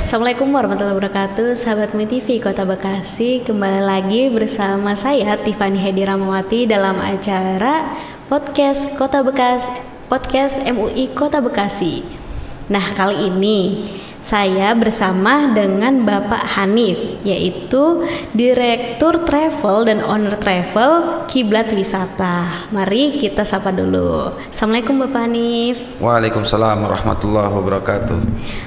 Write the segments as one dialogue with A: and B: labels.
A: Assalamualaikum warahmatullahi wabarakatuh, sahabat MITV Kota Bekasi. Kembali lagi bersama saya Tiffany Hedi Ramawati dalam acara podcast Kota Bekasi, podcast MUI Kota Bekasi. Nah, kali ini saya bersama dengan Bapak Hanif, yaitu Direktur Travel dan Owner Travel Kiblat Wisata. Mari kita sapa dulu. Assalamualaikum Bapak Hanif.
B: Waalaikumsalam warahmatullahi wabarakatuh.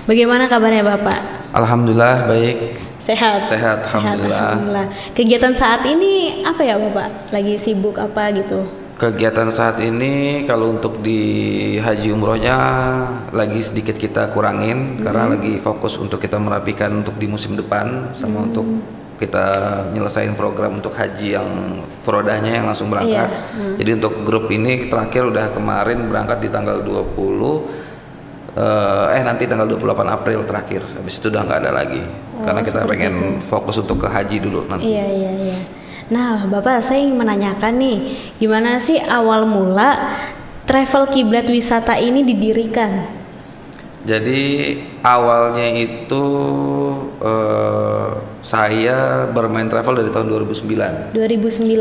A: Bagaimana kabarnya Bapak?
B: Alhamdulillah baik.
A: Sehat.
B: Alhamdulillah.
A: Kegiatan saat ini apa ya Bapak? Lagi sibuk apa gitu?
B: Kegiatan saat ini kalau untuk di haji umrohnya lagi sedikit kita kurangin karena lagi fokus untuk kita merapikan untuk di musim depan sama untuk kita nyelesain program untuk haji yang furodahnya yang langsung berangkat. Jadi untuk grup ini terakhir udah kemarin berangkat di tanggal 20 nanti tanggal 28 April terakhir. Habis itu udah nggak ada lagi karena kita pengen fokus untuk ke haji dulu nanti.
A: Iya. Nah, Bapak, saya ingin menanyakan nih, gimana sih awal mula travel Kiblat Wisata ini didirikan?
B: Jadi awalnya itu saya bermain travel dari tahun 2009.
A: 2009.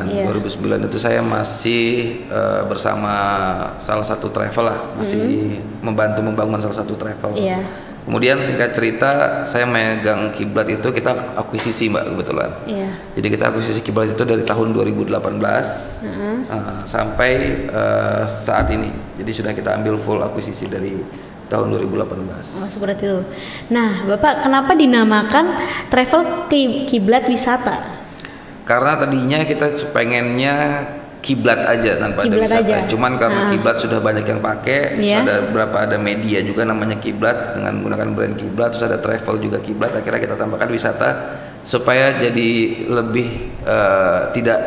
A: Iya.
B: 2009 itu saya masih bersama salah satu travel lah, masih membantu membangun salah satu travel.
A: Iya.
B: Kemudian singkat cerita saya megang Kiblat itu kita akuisisi Mbak kebetulan.
A: Iya.
B: Jadi kita akuisisi Kiblat itu dari tahun 2018 sampai saat ini. Jadi sudah kita ambil full akuisisi dari tahun 2018.
A: Oh, seperti itu. Nah, Bapak kenapa dinamakan travel Kiblat Wisata?
B: Karena tadinya kita pengennya kiblat aja tanpa
A: kiblat
B: ada wisata.
A: aja.
B: Cuman karena kiblat sudah banyak yang pakai, ada media juga namanya kiblat dengan menggunakan brand kiblat, terus ada travel juga kiblat. Akhirnya kita tambahkan wisata supaya jadi lebih tidak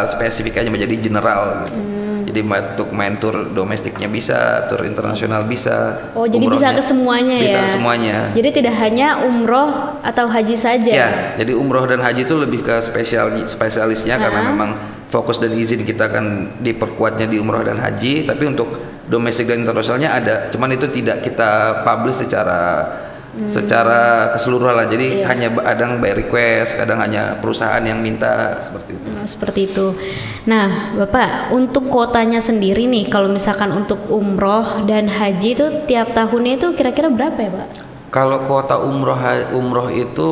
B: spesifik aja menjadi general gitu. Jadi untuk main tour domestiknya bisa, tour internasional bisa.
A: Oh, jadi bisa ke semuanya
B: bisa
A: ya?
B: Bisa semuanya.
A: Jadi tidak hanya umroh atau haji saja?
B: Ya, jadi umroh dan haji itu lebih ke spesialisnya karena memang fokus dan izin kita akan diperkuatnya di umroh dan haji. Tapi untuk domestik dan internasionalnya ada, cuman itu tidak kita publish secara keseluruhan lah. Jadi hanya kadang by request, kadang hanya perusahaan yang minta seperti itu.
A: Seperti itu. Nah, Bapak, untuk kuotanya sendiri nih, kalau misalkan untuk umroh dan haji itu tiap tahunnya itu kira-kira berapa ya, Pak?
B: Kalau kuota umroh itu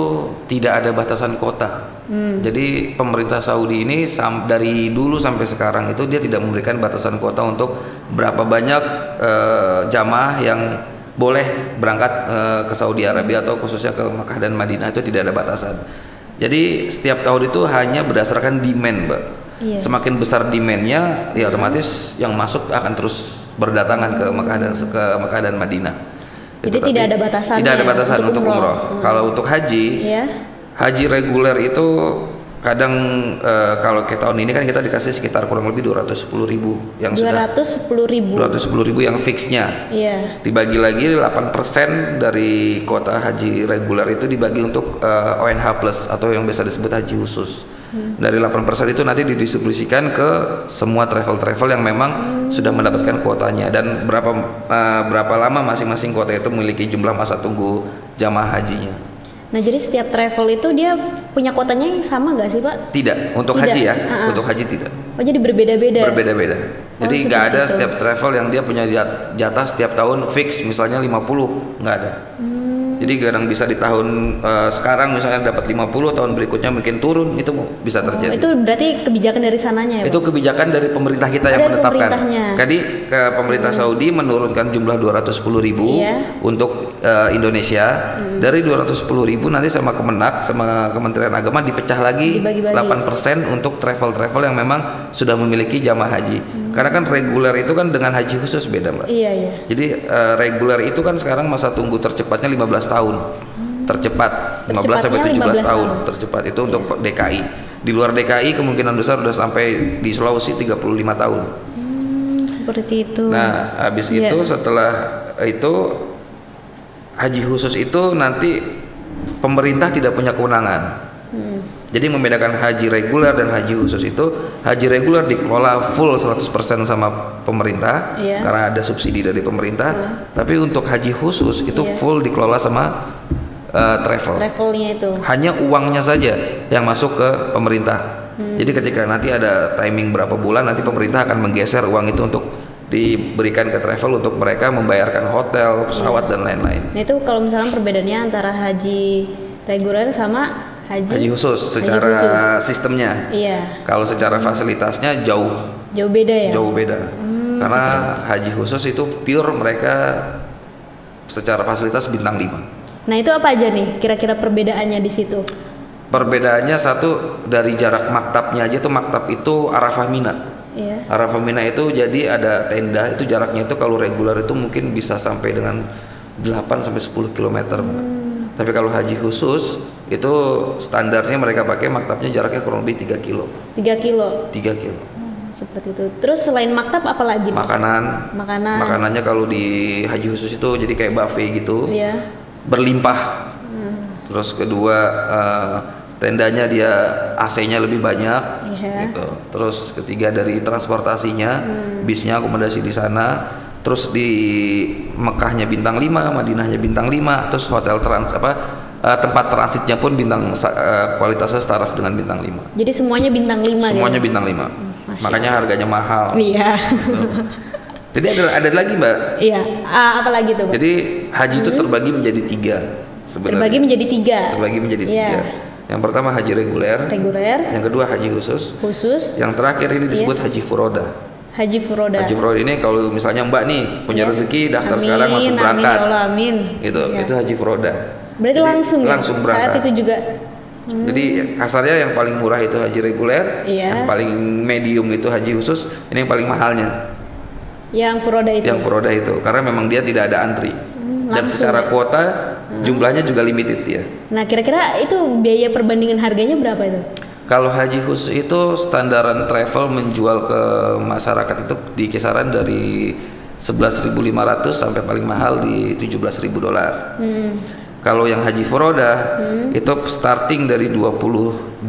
B: tidak ada batasan kuota. Jadi pemerintah Saudi ini dari dulu sampai sekarang itu dia tidak memberikan batasan kuota untuk berapa banyak jamaah yang boleh berangkat ke Saudi Arabia atau khususnya ke Makkah dan Madinah, itu tidak ada batasan. Jadi setiap tahun itu hanya berdasarkan demand, Mbak.
A: Iya.
B: Semakin besar demandnya, ya otomatis yang masuk akan terus berdatangan ke Makkah dan Madinah.
A: Jadi
B: Tapi
A: tidak ada batasan.
B: Tidak ada batasan untuk umroh. Kalau untuk haji, haji reguler itu kadang kalau ke tahun ini kan kita dikasih sekitar kurang lebih 210.000 yang 210.000 yang fixnya.
A: Iya.
B: Dibagi lagi 8% dari kuota haji reguler itu dibagi untuk ONH plus atau yang biasa disebut haji khusus. Dari 8% itu nanti didistribusikan ke semua travel yang memang sudah mendapatkan kuotanya, dan berapa lama masing-masing kuota itu memiliki jumlah masa tunggu jamaah hajinya.
A: Nah, jadi setiap travel itu dia punya kuotanya yang sama nggak sih, Pak?
B: Tidak, untuk haji ya. Untuk haji tidak.
A: Oh, jadi berbeda-beda.
B: Jadi nggak ada setiap travel yang dia punya jatah setiap tahun fix, misalnya 50, nggak ada. Jadi kadang bisa di tahun sekarang misalnya dapat 50, tahun berikutnya mungkin turun, itu bisa terjadi.
A: Itu berarti kebijakan dari sananya ya, Pak?
B: Itu kebijakan dari pemerintah kita yang menetapkan. Jadi pemerintah Saudi menurunkan jumlah 210.000 untuk Indonesia. Dari 210.000 nanti sama Kemenak, sama Kementerian Agama dipecah lagi 8% untuk travel yang memang sudah memiliki jamaah haji. Karena kan reguler itu kan dengan haji khusus beda, Mbak.
A: Iya.
B: Jadi reguler itu kan sekarang masa tunggu tercepatnya 15 tahun. Tercepat 15 sampai 17 tahun tercepat itu untuk DKI. Di luar DKI kemungkinan besar udah sampai di Sulawesi 35 tahun.
A: Seperti itu.
B: Nah, habis itu setelah itu haji khusus itu nanti pemerintah tidak punya kewenangan. Jadi membedakan haji reguler dan haji khusus itu, haji reguler dikelola full 100% sama pemerintah karena ada subsidi dari pemerintah. Tapi untuk haji khusus itu full dikelola sama travelnya itu. Hanya uangnya saja yang masuk ke pemerintah. Jadi ketika nanti ada timing berapa bulan, nanti pemerintah akan menggeser uang itu untuk diberikan ke travel untuk mereka membayarkan hotel, pesawat dan lain-lain.
A: Nah itu kalau misalnya perbedaannya antara haji reguler sama haji khusus
B: secara sistemnya. Iya. Kalau secara fasilitasnya jauh beda ya. Jauh beda. Karena haji khusus itu pure mereka secara fasilitas bintang 5.
A: Nah itu apa aja nih kira-kira perbedaannya di situ?
B: Perbedaannya satu dari jarak maktabnya aja tuh, maktab itu Arafah Mina. Iya. Arafah Mina itu jadi ada tenda, itu jaraknya itu kalau reguler itu mungkin bisa sampai dengan 8 sampai 10 km. Tapi kalau haji khusus itu standarnya mereka pakai maktabnya jaraknya kurang lebih 3 kilo. 3 kilo.
A: Seperti itu. Terus selain maktab apa lagi?
B: Makanannya kalau di haji khusus itu jadi kayak buffet gitu. Iya. Berlimpah. Terus kedua tendanya dia AC-nya lebih banyak gitu. Terus ketiga dari transportasinya, bisnya akomodasi di sana. Terus di Mekahnya bintang 5, Madinahnya bintang 5, terus hotel tempat transitnya pun bintang kualitasnya setara dengan bintang 5.
A: Jadi semuanya bintang 5
B: Semuanya gitu? Bintang 5. Makanya harganya mahal. Iya. Gitu. Jadi ada lagi, Mbak.
A: Iya. Apa lagi tuh, Mbak?
B: Jadi haji itu terbagi menjadi 3 sebenarnya.
A: Terbagi menjadi 3.
B: Yang pertama haji reguler. Yang kedua haji khusus. Yang terakhir ini disebut haji furoda. Haji furoda ini kalau misalnya Mbak nih punya rezeki daftar sekarang langsung berangkat.
A: Amin.
B: Gitu. Itu haji furoda.
A: Berarti langsung berangkat. Saat itu juga.
B: Jadi kasarnya yang paling murah itu haji reguler, yang paling medium itu haji khusus, ini yang paling mahalnya. Yang furoda itu karena memang dia tidak ada antri. Dan secara kuota jumlahnya juga limited ya.
A: Nah kira-kira itu biaya perbandingan harganya berapa itu?
B: Kalau haji khusus itu standaran travel menjual ke masyarakat itu di kisaran dari 11.500 sampai paling mahal di $17.000. Kalau yang haji furoda itu starting dari 22.000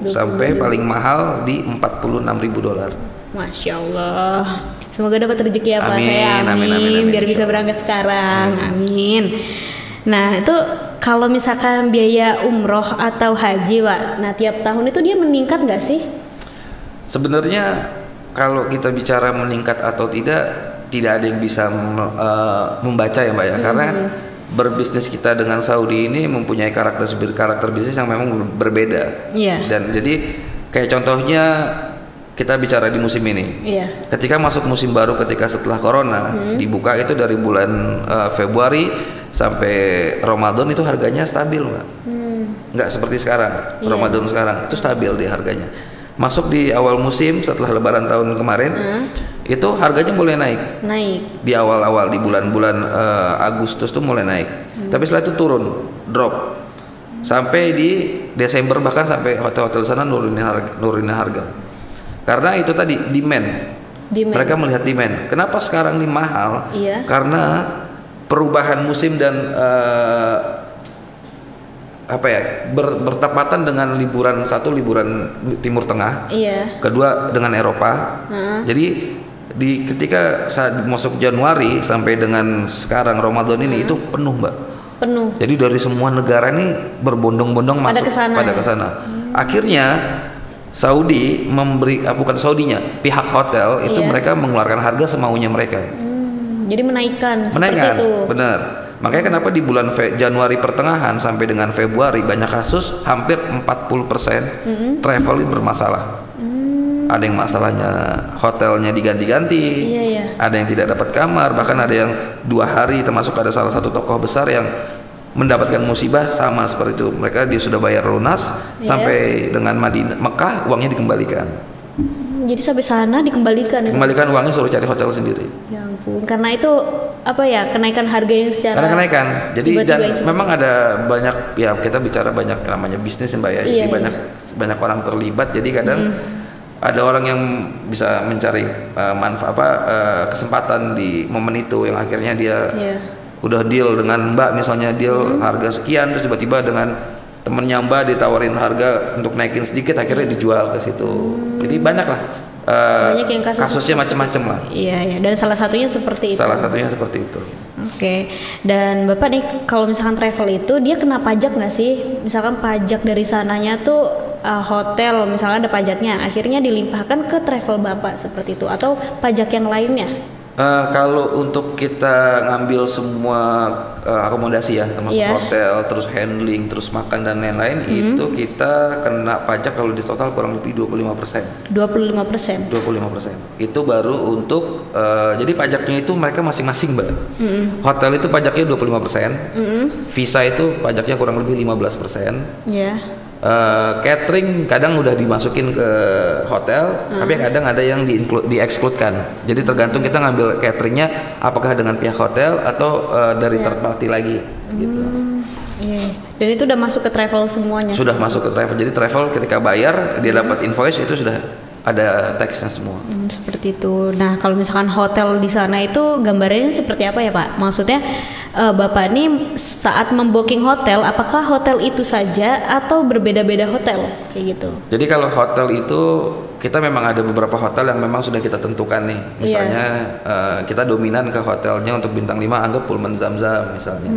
B: sampai paling mahal di $46.000.
A: Masya Allah. Semoga dapat rezeki ya Pak. Amin. Biar bisa berangkat sekarang. Amin. Nah itu kalau misalkan biaya umroh atau haji Pak, nah tiap tahun itu dia meningkat nggak sih?
B: Sebenarnya kalau kita bicara meningkat atau tidak ada yang bisa membaca ya Mbak ya, karena berbisnis kita dengan Saudi ini mempunyai karakter bisnis yang memang berbeda. Dan jadi kayak contohnya kita bicara di musim ini. Ketika masuk musim baru, ketika setelah corona dibuka itu dari bulan Februari sampai Ramadan itu harganya stabil, Mbak. Nggak seperti sekarang. Ramadan sekarang itu stabil di harganya. Masuk di awal musim setelah Lebaran tahun kemarin itu harganya mulai naik. Di awal-awal di bulan-bulan Agustus tuh mulai naik. Tapi setelah itu turun, drop. Sampai di Desember bahkan sampai hotel-hotel sana nurunin harga. Karena itu tadi demand. Mereka melihat demand. Kenapa sekarang ini mahal? Karena perubahan musim dan bertepatan dengan liburan Timur Tengah. Kedua dengan Eropa. Jadi ketika saat masuk Januari sampai dengan sekarang Ramadan ini itu penuh, Mbak. Jadi dari semua negara ini berbondong-bondong masuk pada kesana. Akhirnya Saudi bukan Saudinya, pihak hotel itu mereka mengeluarkan harga semaunya mereka.
A: Jadi menaikkan seperti itu.
B: Benar. Makanya kenapa di bulan Januari pertengahan sampai dengan Februari banyak kasus hampir 40% travel ini bermasalah. Ada yang masalahnya hotelnya diganti-ganti, ada yang tidak dapat kamar, bahkan ada yang 2 hari, termasuk ada salah satu tokoh besar yang mendapatkan musibah sama seperti itu. Dia sudah bayar lunas sampai dengan Mekah uangnya dikembalikan.
A: Jadi sampai sana dikembalikan
B: uangnya, suruh cari hotel sendiri.
A: Ya ampun, karena itu kenaikan harga yang secara
B: karena kenaikan. Jadi dan memang ada banyak kita bicara banyak namanya bisnis ya Mbak ya. Jadi banyak orang terlibat. Jadi kadang ada orang yang bisa mencari kesempatan di momen itu yang akhirnya dia udah deal dengan Mbak misalnya deal harga sekian, terus tiba-tiba dengan temennya Mbak ditawarin harga untuk naikin sedikit, akhirnya dijual ke situ. Jadi banyak lah.
A: Banyak yang
B: kasusnya macam-macam lah.
A: Iya, dan salah satunya seperti itu.
B: Salah satunya seperti itu.
A: Oke. Dan Bapak nih, kalau misalkan travel itu dia kena pajak nggak sih? Misalkan pajak dari sananya tuh hotel, misalnya ada pajaknya, akhirnya dilimpahkan ke travel Bapak seperti itu, atau pajak yang lainnya?
B: Kalau untuk kita ngambil semua akomodasi ya, termasuk hotel, terus handling, terus makan dan lain-lain, itu kita kena pajak kalau di total kurang lebih 25%.
A: 25%.
B: 25%. Itu baru untuk jadi pajaknya itu mereka masing-masing, Mbak. Hotel itu pajaknya 25%. Visa itu pajaknya kurang lebih 15%.
A: Iya.
B: Catering kadang udah dimasukin ke hotel, tapi kadang ada yang di-exclude-kan. Jadi tergantung kita ngambil cateringnya apakah dengan pihak hotel atau dari third party lagi, gitu.
A: Iya. Dan itu udah masuk ke travel semuanya.
B: Sudah masuk ke travel. Jadi travel ketika bayar dia dapat invoice itu sudah ada teksnya semua.
A: Seperti itu. Nah, kalau misalkan hotel di sana itu gambarannya seperti apa ya, Pak? Maksudnya Bapak nih saat membooking hotel, apakah hotel itu saja atau berbeda-beda hotel kayak gitu? Jadi
B: kalau hotel itu kita memang ada beberapa hotel yang memang sudah kita tentukan nih. Misalnya kita dominan ke hotelnya untuk bintang 5 anggap Pullman Zamzam misalnya.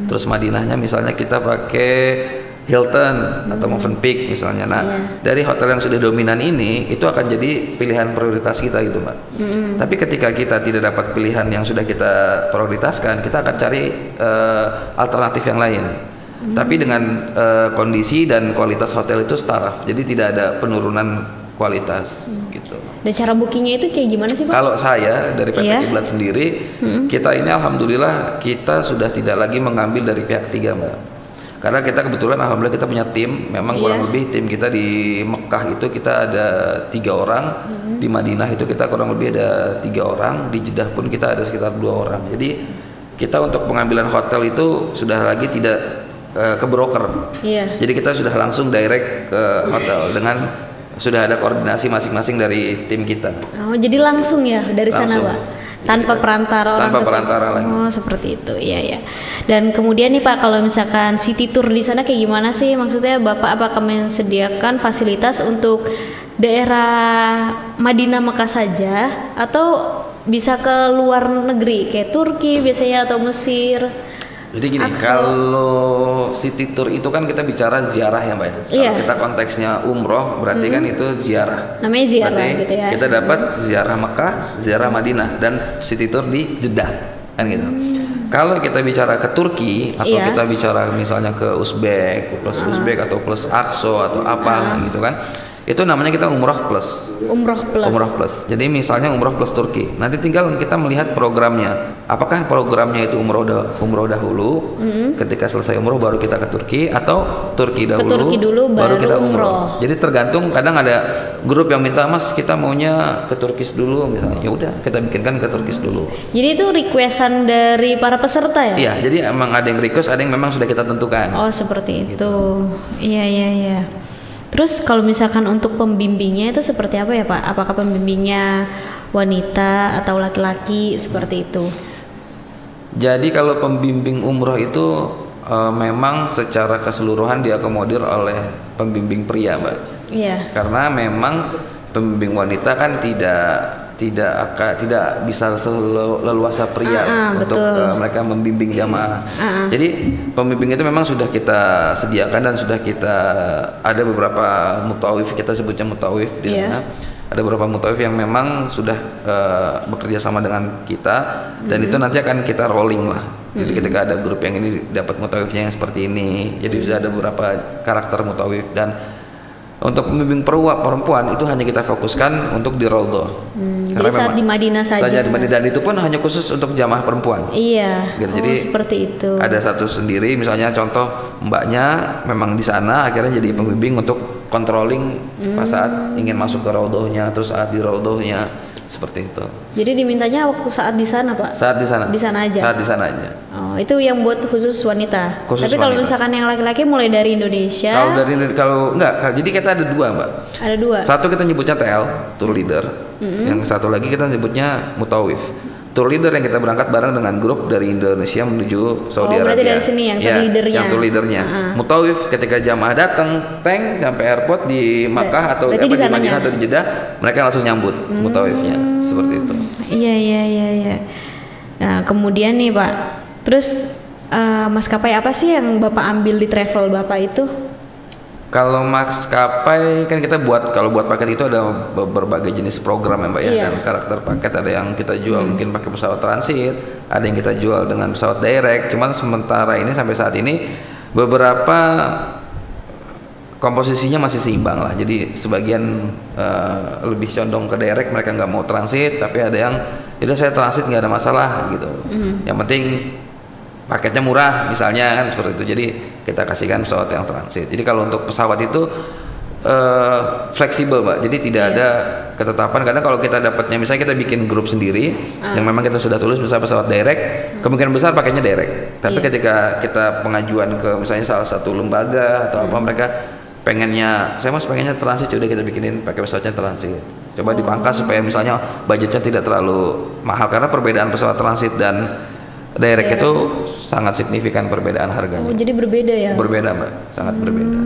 B: Terus Madinahnya misalnya kita pakai Hilton atau Movenpick misalnya. Nah, dari hotel yang sudah dominan ini itu akan jadi pilihan prioritas kita gitu, Mbak. Tapi ketika kita tidak dapat pilihan yang sudah kita prioritaskan, kita akan cari alternatif yang lain. Tapi dengan kondisi dan kualitas hotel itu staraf. Jadi tidak ada penurunan kualitas gitu.
A: Dan cara bookingnya itu kayak gimana sih, Pak?
B: Kalau saya dari PT Kiblat sendiri, kita ini alhamdulillah kita sudah tidak lagi mengambil dari pihak ketiga, Mbak. Karena kita kebetulan alhamdulillah kita punya tim, memang kurang lebih tim kita di Mekah itu kita ada 3 orang, di Madinah itu kita kurang lebih ada 3 orang, di Jeddah pun kita ada sekitar 2 orang. Jadi kita untuk pengambilan hotel itu sudah lagi tidak ke broker. Jadi kita sudah langsung direct ke hotel dengan sudah ada koordinasi masing-masing dari tim kita.
A: Oh, jadi langsung ya dari
B: langsung.
A: Sana, Pak? Tanpa perantara orang.
B: Tanpa perantara lagi.
A: Oh, seperti itu. Iya. Dan kemudian nih Pak, kalau misalkan city tour di sana kayak gimana sih? Maksudnya Bapak apakah menyediakan fasilitas untuk daerah Madinah Mekah saja atau bisa ke luar negeri kayak Turki biasanya atau Mesir?
B: Jadi gini, kalau city tour itu kan kita bicara ziarah ya, Mbak ya. Kalau kita konteksnya umroh berarti kan itu ziarah.
A: Namanya ziarah
B: berarti
A: gitu ya.
B: Kita dapat ziarah Mekah, ziarah Madinah dan city tour di Jeddah kan gitu. Kalau kita bicara ke Turki atau kita bicara misalnya ke Uzbek, plus Uzbek atau plus Akso atau apa gitu kan. Itu namanya kita umroh plus. Umroh plus. Jadi misalnya umroh plus Turki. Nanti tinggal kita melihat programnya. Apakah programnya itu umroh dahulu, ketika selesai umroh baru kita ke Turki, atau Turki dahulu baru kita umroh. Jadi tergantung, kadang ada grup yang minta, Mas kita maunya ke Turki dulu misalnya. Ya udah, kita bikinkan ke Turki dulu.
A: Jadi itu requestan dari para peserta ya?
B: Iya, jadi emang ada yang request, ada yang memang sudah kita tentukan.
A: Oh, seperti itu. Iya. Terus kalau misalkan untuk pembimbingnya itu seperti apa ya, Pak? Apakah pembimbingnya wanita atau laki-laki seperti itu?
B: Jadi kalau pembimbing umroh itu memang secara keseluruhan diakomodir oleh pembimbing pria, Mbak. Iya. Karena memang pembimbing wanita kan tidak bisa seleluasa pria untuk mereka membimbing jamaah. Jadi pembimbing itu memang sudah kita sediakan dan sudah kita ada beberapa mutawif, kita sebutnya mutawif di mana ada beberapa mutawif yang memang sudah bekerja sama dengan kita dan itu nanti akan kita rolling lah. Jadi ketika ada grup yang ini dapat mutawifnya yang seperti ini, jadi sudah ada beberapa karakter mutawif. Dan untuk pembimbing perempuan itu hanya kita fokuskan untuk di Raudhah.
A: Jadi saat di Madinah saja.
B: Di Madinah, dan itu pun hanya khusus untuk jamaah perempuan.
A: Iya.
B: Gitu. Jadi
A: seperti itu.
B: Ada satu sendiri, misalnya contoh mbaknya memang di sana, akhirnya jadi pembimbing untuk controlling pas saat ingin masuk ke Raudhahnya, terus saat di Raudhahnya, seperti itu.
A: Jadi dimintanya waktu saat di sana, Pak?
B: Saat di sana.
A: Di sana aja.
B: Saat di sana aja.
A: Oh, itu yang buat khusus wanita. Tapi kalau misalkan yang laki-laki mulai dari Indonesia.
B: Kalau enggak, jadi kita ada 2, Mbak. Ada 2. Satu kita nyebutnya TL, tour leader. Yang satu lagi kita nyebutnya mutawif. tour leader yang kita berangkat bareng dengan grup dari Indonesia menuju Saudi Arabia.
A: Berarti dari sini yang tour leadernya.
B: Yang tour leadernya. Mutawif ketika jamaah datang tank sampai airport di Makkah atau di Madinah atau di Jeddah, mereka langsung nyambut mutawifnya seperti itu.
A: Iya. Nah, kemudian nih Pak, terus maskapai apa sih yang Bapak ambil di travel Bapak itu?
B: Kalau maskapai kan kita kalau buat paket itu ada berbagai jenis program ya Mbak ya, dan karakter paket ada yang kita jual mungkin pakai pesawat transit, ada yang kita jual dengan pesawat direct. Cuman sementara ini sampai saat ini beberapa komposisinya masih seimbang lah. Jadi sebagian lebih condong ke direct, mereka nggak mau transit, tapi ada yang udah saya transit nggak ada masalah gitu. Yang penting paketnya murah misalnya kan seperti itu, jadi kita kasihkan pesawat yang transit. Jadi kalau untuk pesawat itu fleksibel Mbak, jadi tidak ada ketetapan. Kadang kalau kita dapatnya misalnya kita bikin grup sendiri yang memang kita sudah tulis misalnya pesawat direct, kemungkinan besar paketnya direct. Tapi ketika kita pengajuan ke misalnya salah satu lembaga atau apa, mereka saya pengennya transit, udah kita bikinin pakai pesawatnya transit. Coba dipangkas supaya misalnya budgetnya tidak terlalu mahal, karena perbedaan pesawat transit dan direct itu sangat signifikan perbedaan harganya.
A: Jadi berbeda ya?
B: Berbeda Mbak, sangat berbeda.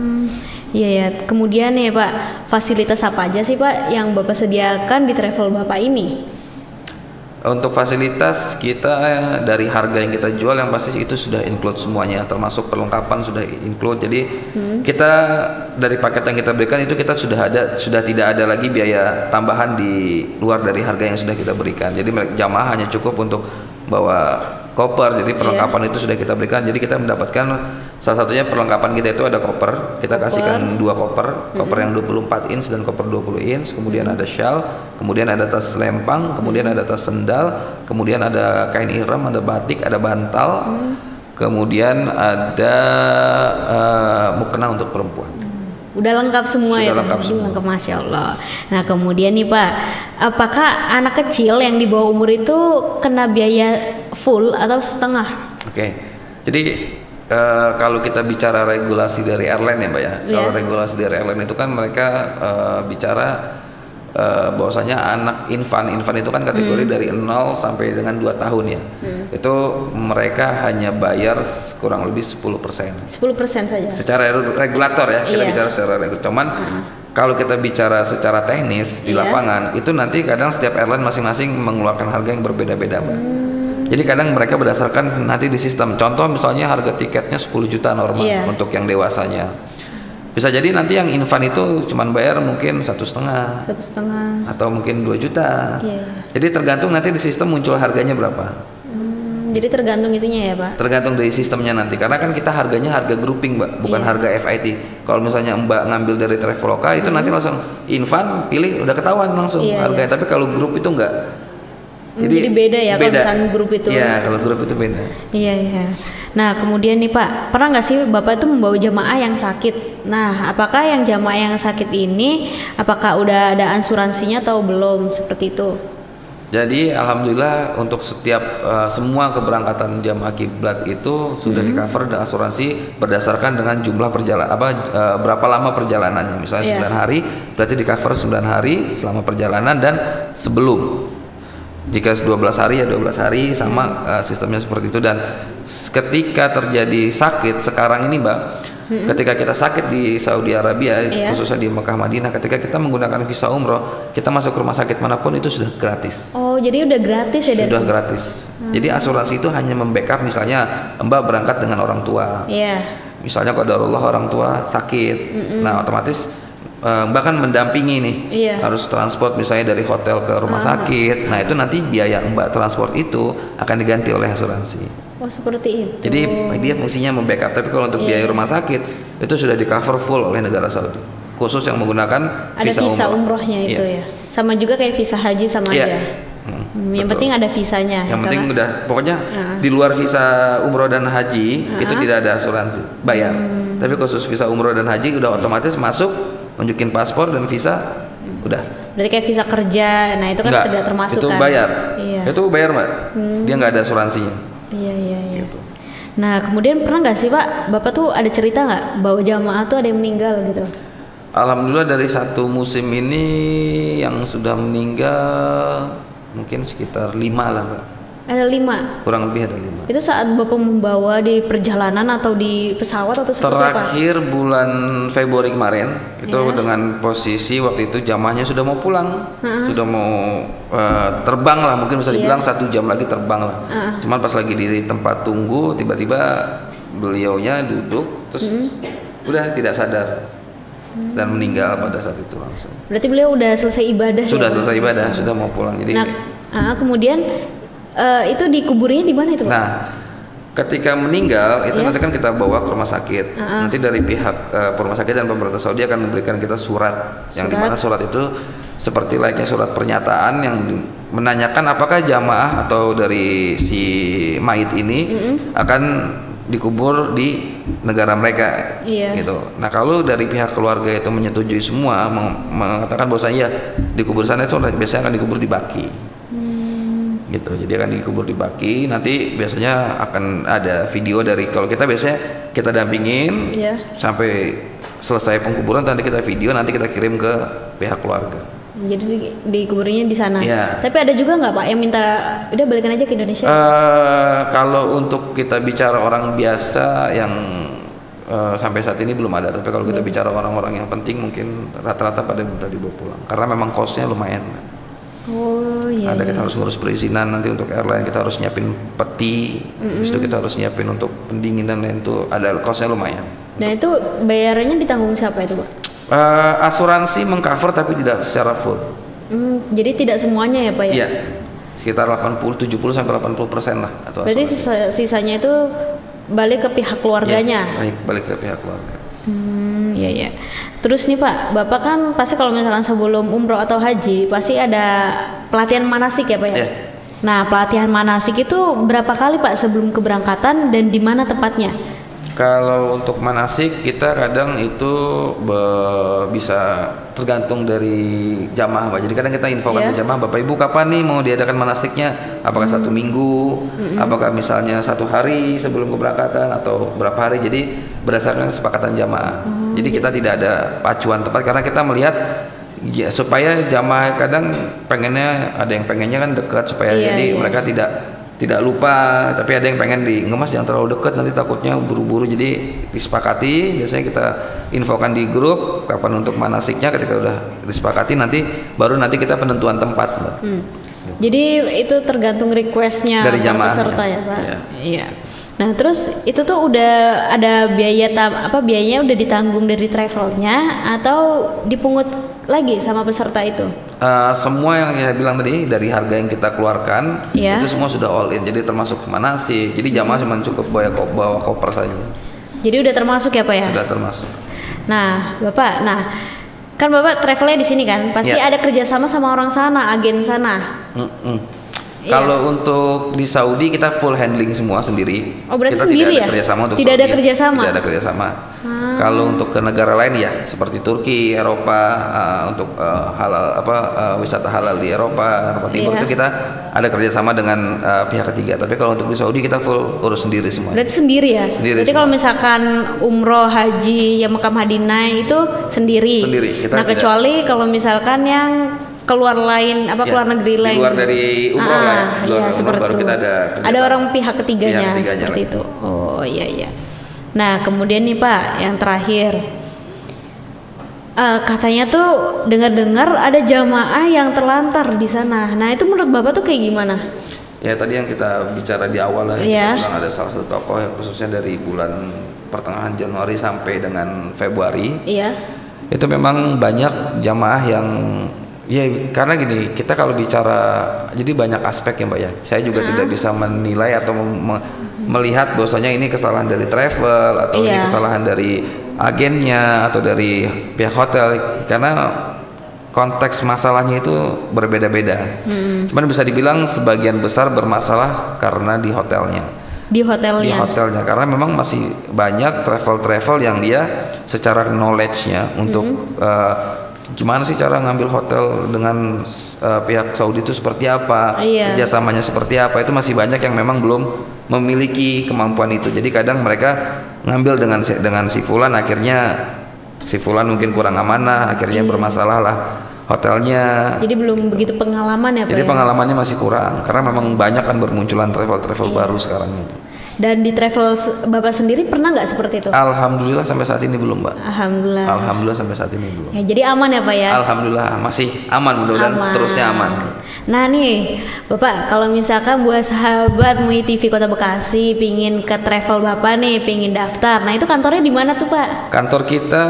A: Iya ya. Kemudian ya Pak, fasilitas apa aja sih Pak yang Bapak sediakan di travel Bapak ini?
B: Untuk fasilitas kita dari harga yang kita jual yang pasti itu sudah include semuanya, termasuk perlengkapan sudah include. Jadi kita dari paket yang kita berikan itu kita sudah tidak ada lagi biaya tambahan di luar dari harga yang sudah kita berikan. Jadi jamaah hanya cukup untuk bawa koper, jadi perlengkapan itu sudah kita berikan. Jadi kita mendapatkan salah satunya perlengkapan kita itu ada koper, kita kasihkan 2 koper yang 24 inch dan koper 20 inch, kemudian ada shawl, kemudian ada tas lempang, kemudian ada tas sendal, kemudian ada kain ihram, ada batik, ada bantal, kemudian ada mukena untuk perempuan.
A: Udah lengkap semua.
B: Sudah lengkap semua.
A: Lengkap, Masya Allah. Nah kemudian nih Pak, apakah anak kecil yang di bawah umur itu kena biaya full atau setengah?
B: Oke. Jadi kalau kita bicara regulasi dari airline ya Mbak ya, kalau regulasi dari airline itu kan mereka bicara bahwasanya anak infan itu kan kategori dari 0 sampai dengan 2 tahun ya. Itu mereka hanya bayar kurang lebih 10%.
A: 10% saja.
B: Secara regulator ya, kita bicara secara regulator. Cuman kalau kita bicara secara teknis di lapangan, itu nanti kadang setiap airline masing-masing mengeluarkan harga yang berbeda-beda Mbak. Jadi kadang mereka berdasarkan nanti di sistem. Contoh misalnya harga tiketnya 10 juta normal untuk yang dewasanya. Bisa jadi nanti yang infan itu cuman bayar mungkin 1,5 atau mungkin 2 juta. Jadi tergantung nanti di sistem muncul harganya berapa.
A: Jadi tergantung itunya ya Pak?
B: Tergantung dari sistemnya nanti, karena kan kita harganya harga grouping Mbak, bukan harga FIT. Kalau misalnya Mbak ngambil dari Traveloka itu nanti langsung infan pilih udah ketahuan langsung harganya. Tapi kalau grup itu enggak.
A: Jadi beda ya kalau misalnya grup itu.
B: Iya, kalau grup itu beda.
A: Iya. Nah kemudian nih Pak, pernah nggak sih Bapak itu membawa jamaah yang sakit? Nah apakah yang jamaah yang sakit ini apakah udah ada asuransinya atau belum, seperti itu?
B: Jadi alhamdulillah untuk setiap semua keberangkatan jamaah kiblat itu sudah di cover dengan asuransi berdasarkan dengan jumlah perjalanan berapa lama perjalanannya. Misalnya 9 hari berarti di cover 9 hari selama perjalanan, dan sebelum. Jika 12 hari ya 12 hari sama sistemnya seperti itu. Dan ketika terjadi sakit sekarang ini Mbak, ketika kita sakit di Saudi Arabia khususnya di Mekah Madinah, ketika kita menggunakan visa umroh, kita masuk rumah sakit manapun itu sudah gratis.
A: Oh jadi udah gratis ya?
B: Sudah gratis. Jadi asuransi itu hanya membackup misalnya Mbak berangkat dengan orang tua. Misalnya qadarullah orang tua sakit, nah otomatis Mbak kan mendampingi nih, harus transport misalnya dari hotel ke rumah sakit. Nah itu nanti biaya Mbak transport itu akan diganti oleh asuransi.
A: Oh seperti itu.
B: Jadi dia fungsinya membackup. Tapi kalau untuk biaya rumah sakit itu sudah di cover full oleh negara Saudi, khusus yang menggunakan
A: visa umrohnya itu ya. Sama juga kayak visa haji sama aja. Yang penting ada visanya.
B: Yang penting udah pokoknya di luar visa umroh dan haji itu tidak ada asuransi, bayar. Tapi khusus visa umroh dan haji udah otomatis masuk, nunjukin paspor dan visa, udah.
A: Berarti kayak visa kerja, nah itu kan tidak termasuk
B: itu
A: kan?
B: Bayar. Itu bayar Mbak. Dia nggak ada asuransinya.
A: Iya. Gitu. Nah kemudian pernah nggak sih Pak, Bapak tuh ada cerita nggak bahwa jamaah tuh ada yang meninggal gitu?
B: Alhamdulillah dari satu musim ini yang sudah meninggal mungkin sekitar 5 lah Mbak.
A: Ada 5.
B: Kurang lebih ada 5.
A: Itu saat Bapak membawa di perjalanan atau di pesawat atau seperti apa?
B: Terakhir bulan Februari kemarin itu dengan posisi waktu itu jamaahnya sudah mau pulang, sudah mau terbang lah, mungkin bisa dibilang 1 jam lagi terbang lah. Cuman pas lagi di tempat tunggu tiba-tiba beliaunya duduk terus udah tidak sadar dan meninggal pada saat itu langsung.
A: Berarti beliau udah selesai ibadah?
B: Sudah selesai ibadah, sudah mau pulang. Jadi
A: kemudian itu dikuburnya di mana itu, Pak?
B: Nah, ketika meninggal itu nanti kan kita bawa ke rumah sakit. Nanti dari pihak rumah sakit dan pemerintah Saudi akan memberikan kita surat. Yang dimana surat itu seperti layaknya surat pernyataan yang menanyakan apakah jamaah atau dari si mayit ini akan dikubur di negara mereka, gitu. Nah, kalau dari pihak keluarga itu menyetujui semua, mengatakan bahwasanya ya dikubur sana itu biasanya akan dikubur di Baki. Gitu, jadi akan dikubur di Baki. Nanti biasanya akan ada video dari, kalau kita biasanya kita dampingin sampai selesai pengkuburan, nanti kita video, nanti kita kirim ke pihak keluarga.
A: Jadi dikuburnya di sana. Tapi ada juga nggak, Pak, yang minta udah balikan aja ke Indonesia?
B: Kalau untuk kita bicara orang biasa yang sampai saat ini belum ada. Tapi kalau kita bicara orang-orang yang penting, mungkin rata-rata pada minta dibawa pulang karena memang cost-nya lumayan. Ada kita harus ngurus perizinan, nanti untuk airline kita harus nyiapin peti, habis itu kita harus nyiapin untuk pendingin dan lain, itu ada costnya lumayan.
A: Dan itu bayarannya ditanggung siapa itu, Pak?
B: Asuransi mengcover tapi tidak secara full.
A: Jadi tidak semuanya ya, Pak ya?
B: Iya, sekitar 70 sampai 80% lah. Atau
A: berarti sisanya itu balik ke pihak keluarganya?
B: Iya, balik ke pihak keluarga.
A: Iya. Terus nih, Pak, Bapak kan pasti kalau misalkan sebelum umroh atau haji pasti ada pelatihan manasik ya, Pak ya? Nah, pelatihan manasik itu berapa kali, Pak, sebelum keberangkatan dan di mana tempatnya?
B: Kalau untuk manasik kita kadang itu bisa tergantung dari jamaah, Pak. Jadi kadang kita infokan ke jamaah, Bapak Ibu kapan nih mau diadakan manasiknya? Apakah 1 minggu? Apakah misalnya 1 hari sebelum keberangkatan atau berapa hari? Jadi berdasarkan kesepakatan jamaah. Jadi kita tidak ada pacuan tepat karena kita melihat ya supaya jamaah kadang pengennya, ada yang pengennya kan dekat supaya jadi mereka tidak lupa, tapi ada yang pengen ngemas jangan terlalu dekat, nanti takutnya buru-buru. Jadi disepakati, biasanya kita infokan di grup kapan untuk manasiknya. Ketika udah disepakati baru nanti kita penentuan tempat, Mbak.
A: Jadi itu tergantung requestnya
B: dari jamaah
A: peserta ya, Pak. Iya. Nah, terus itu tuh udah ada biayanya udah ditanggung dari travelnya atau dipungut lagi sama peserta itu?
B: Semua yang saya bilang tadi dari harga yang kita keluarkan itu semua sudah all in, jadi termasuk manasik. Jadi jamaah cuma cukup bawa koper saja. Jadi udah termasuk ya, Pak ya? Sudah termasuk.
A: Nah, Bapak, kan Bapak travelnya di sini kan, pasti ada kerjasama sama orang sana, agen sana.
B: Kalau untuk di Saudi kita full handling semua sendiri.
A: Oh, berarti
B: kita
A: sendiri
B: tidak ada kerjasama untuk
A: tidak
B: Saudi.
A: Ada kerjasama?
B: Tidak ada kerjasama. Kalau untuk ke negara lain ya seperti Turki, Eropa, untuk wisata halal di Eropa Timur itu kita ada kerjasama dengan pihak ketiga. Tapi kalau untuk di Saudi kita full urus sendiri semua.
A: Berarti sendiri ya? Sendiri. Jadi kalau misalkan umroh, haji, yang Mekah Madinah itu sendiri.
B: Sendiri.
A: Nah, kecuali kalau misalkan yang keluar lain keluar negeri lain,
B: luar dari umroh lah ya,
A: seperti
B: baru
A: itu.
B: kita ada
A: orang pihak ketiganya seperti itu. Oh iya. Nah, kemudian nih, Pak, yang terakhir katanya tuh dengar-dengar ada jamaah yang terlantar di sana. Nah, itu menurut Bapak tuh kayak gimana?
B: Ya, tadi yang kita bicara di awal lah, kita bilang ada salah satu tokoh yang khususnya dari bulan pertengahan Januari sampai dengan Februari. Itu memang banyak jamaah yang karena gini, kita kalau bicara jadi banyak aspek ya, Mbak ya. Saya juga tidak bisa menilai atau melihat bahwasanya ini kesalahan dari travel atau ini kesalahan dari agennya atau dari pihak hotel, karena konteks masalahnya itu berbeda-beda. Cuman bisa dibilang sebagian besar bermasalah karena di hotelnya. Di hotelnya karena memang masih banyak travel yang dia secara knowledge-nya untuk gimana sih cara ngambil hotel dengan pihak Saudi itu seperti apa, kerjasamanya seperti apa, itu masih banyak yang memang belum memiliki kemampuan itu. Jadi kadang mereka ngambil dengan si fulan, akhirnya si fulan mungkin kurang amanah, akhirnya bermasalah lah hotelnya.
A: Jadi belum begitu pengalaman ya Pak?
B: Jadi
A: ya?
B: pengalamannya masih kurang karena memang banyak kan bermunculan travel baru sekarang ini.
A: Dan di travel Bapak sendiri pernah nggak seperti itu?
B: Alhamdulillah sampai saat ini belum, Mbak.
A: Alhamdulillah
B: Sampai saat ini belum.
A: Ya, jadi aman ya Pak ya?
B: Alhamdulillah masih aman, mudah-mudahan seterusnya aman.
A: Nah nih Bapak, kalau misalkan buat sahabat MUI TV Kota Bekasi pingin ke travel Bapak nih, pingin daftar, nah itu kantornya di mana tuh Pak?
B: Kantor kita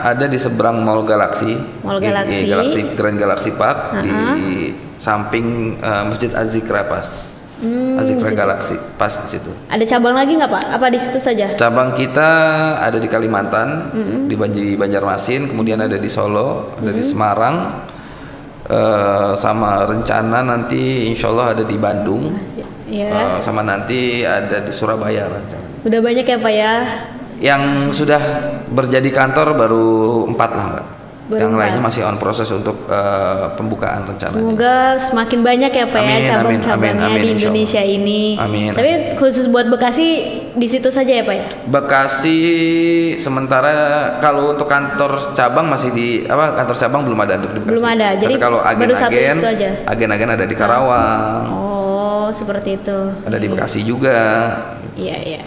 B: ada di seberang Mall Galaxy. Grand Galaxy Park di samping Masjid Az-Zikra pas. Az-Zikra Galaxy pas di situ.
A: Ada cabang lagi nggak Pak? Apa di situ saja?
B: Cabang kita ada di Kalimantan, di Banjarmasin, kemudian ada di Solo, ada di Semarang, sama rencana nanti insya Allah ada di Bandung, sama nanti ada di Surabaya rencana.
A: Udah banyak ya Pak ya?
B: Yang sudah berjadi kantor baru 4 lah Mbak. Yang lainnya masih on proses untuk pembukaan rencananya.
A: Semoga semakin banyak ya Pak ya cabang-cabangnya di Indonesia ini.
B: Amin.
A: Tapi khusus buat Bekasi di situ saja ya Pak ya?
B: Bekasi sementara kalau untuk kantor cabang masih kantor cabang belum ada untuk di Bekasi.
A: Belum ada. Jadi
B: kalau agen-agen ada di Karawang.
A: Oh, seperti itu.
B: Ada di Bekasi juga.
A: Iya.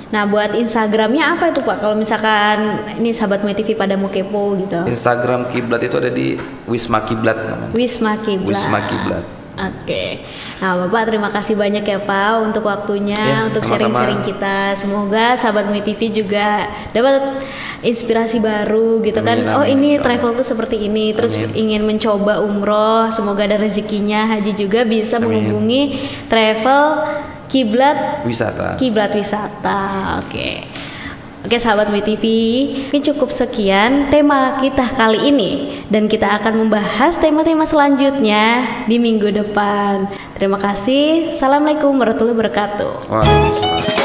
A: Nah, buat Instagramnya apa itu Pak? Kalau misalkan ini sahabat MUI TV pada mau kepo gitu.
B: Instagram Kiblat itu ada di Wisma Kiblat namanya.
A: Wisma Kiblat. Oke. Nah, Bapak terima kasih banyak ya Pak untuk waktunya, untuk sharing-sharing kita. Semoga sahabat MUI TV juga dapat inspirasi baru gitu kan. Ini travel tuh seperti ini. Terus ingin mencoba umroh, semoga ada rezekinya. Haji juga bisa menghubungi travel Kiblat Wisata. Oke sahabat MUI TV, mungkin cukup sekian tema kita kali ini dan kita akan membahas tema-tema selanjutnya di minggu depan. Terima kasih. Assalamualaikum warahmatullahi wabarakatuh.
B: Waalaikumsalam.